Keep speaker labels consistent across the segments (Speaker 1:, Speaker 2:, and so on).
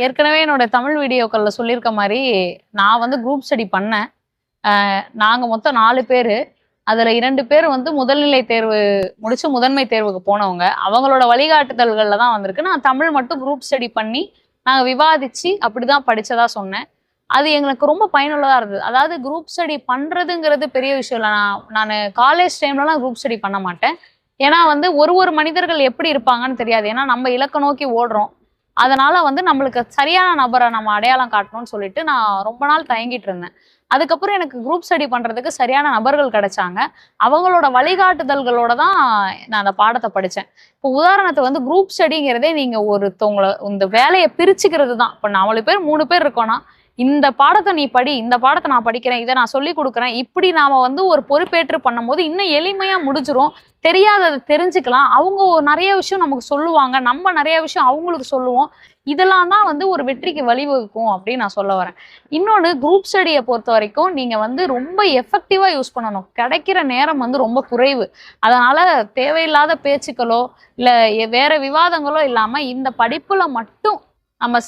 Speaker 1: ஏற்கனவே என்னோட தமிழ் வீடியோக்கள்ல சொல்லியிருக்க மாரி, நான் வந்து குரூப் ஸ்டடி பண்ணேன். நாங்க மொத்தம் 4 பேரு. அதுல 2 பேர் வந்து முதல்நிலை தேர்வு முடிச்சு முதன்மை தேர்வுக்கு போனவங்க. அவங்களோட வழிகாட்டுதல்கள்ல தான் வந்திருக்கு. நான் தமிழ் மட்டும் குரூப் ஸ்டடி பண்ணி, நாங்க விவாதிச்சு அப்படிதான் படிச்சதா சொன்னேன். அது எங்களுக்கு ரொம்ப பயனுள்ளதா இருந்தது. அதாவது குரூப் ஸ்டடி பண்றதுங்கிறது பெரிய விஷயம் இல்ல. நானு காலேஜ் டைம்லலாம் குரூப் ஸ்டடி பண்ண மாட்டேன். ஏன்னா வந்து ஒரு மனிதர்கள் எப்படி இருப்பாங்கன்னு தெரியாது. ஏன்னா நம்ம இலக்க நோக்கி ஓடுறோம். அதனால வந்து நம்மளுக்கு சரியான நபரை நம்ம அடையாளம் காட்டணும்னு சொல்லிட்டு நான் ரொம்ப நாள் தயங்கிட்டு இருந்தேன். அதுக்கப்புறம் எனக்கு குரூப் ஸ்டடி பண்றதுக்கு சரியான நபர்கள் கிடைச்சாங்க. அவங்களோட வழிகாட்டுதல்களோட தான் நான் அந்த பாடத்தை படிச்சேன். இப்போ உதாரணத்துக்கு வந்து குரூப் ஸ்டடிங்கிறதே நீங்க ஒருத்தவங்கள இந்த வேலையை பிரிச்சுக்கிறது தான். இப்போ 4 பேர் 3 பேர் இருக்கோம்னா, இந்த பாடத்தை நீ படி, இந்த பாடத்தை நான் படிக்கிறேன், இதை நான் சொல்லிக் கொடுக்குறேன். இப்படி நாம வந்து ஒரு பொறுப்பேற்று பண்ணும்போது இன்னும் எளிமையா முடிஞ்சிரும். தெரியாததை தெரிஞ்சுக்கலாம். அவங்க நிறைய விஷயம் நமக்கு சொல்லுவாங்க. நம்ம நிறைய விஷயம் அவங்களுக்கு சொல்லுவோம். இதெல்லாம் தான் வந்து ஒரு வெற்றிக்கு வழிவகுக்கும் அப்படின்னு நான் சொல்ல வரேன். இன்னொன்னு குரூப் ஸ்டடியை பொறுத்த வரைக்கும் நீங்க வந்து ரொம்ப எஃபெக்டிவா யூஸ் பண்ணணும். கிடைக்கிற நேரம் வந்து ரொம்ப குறைவு. அதனால தேவையில்லாத பேச்சுக்களோ இல்ல வேற விவாதங்களோ இல்லாம இந்த படிப்புல மட்டும் நம்ம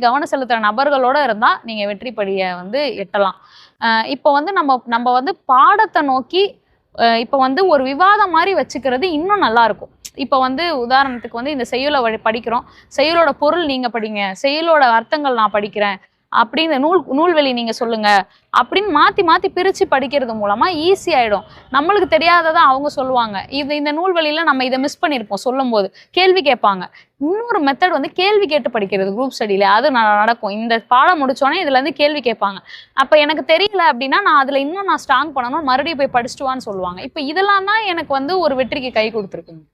Speaker 1: கவனம் செலுத்துற நபர்களோட இருந்தா நீங்க வெற்றி படிய வந்து எட்டலாம். இப்போ வந்து நம்ம வந்து பாடத்தை நோக்கி இப்போ வந்து ஒரு விவாதம் மாதிரி வச்சுக்கிறது இன்னும் நல்லா இருக்கும். இப்போ வந்து உதாரணத்துக்கு வந்து இந்த செய்யுளை படிக்கிறோம். செய்யுளோட பொருள் நீங்க படிங்க, செய்யுளோட அர்த்தங்கள் நான் படிக்கிறேன் அப்படின்னு நூல்வெளி நீங்க சொல்லுங்க அப்படின்னு மாத்தி மாத்தி பிரிச்சு படிக்கிறது மூலமா ஈஸி ஆயிடும். நம்மளுக்கு தெரியாததை அவங்க சொல்லுவாங்க. இந்த நூல்வெளியில நம்ம இதை மிஸ் பண்ணியிருப்போம். சொல்லும் போது கேள்வி கேட்பாங்க. இன்னொரு மெத்தட் வந்து கேள்வி கேட்டு படிக்கிறது குரூப் ஸ்டடியில. அது நடக்கும். இந்த பாடம் முடிச்சோடனே இதுல இருந்து கேள்வி கேட்பாங்க. அப்ப எனக்கு தெரியல அப்படின்னா நான் அதுல இன்னும் ஸ்ட்ராங் பண்ணணும், மறுபடியும் போய் படிச்சுட்டு வான்னு சொல்லுவாங்க. இப்ப இதெல்லாம் தான் எனக்கு வந்து ஒரு வெற்றிக்கு கை கொடுத்துருக்குங்க.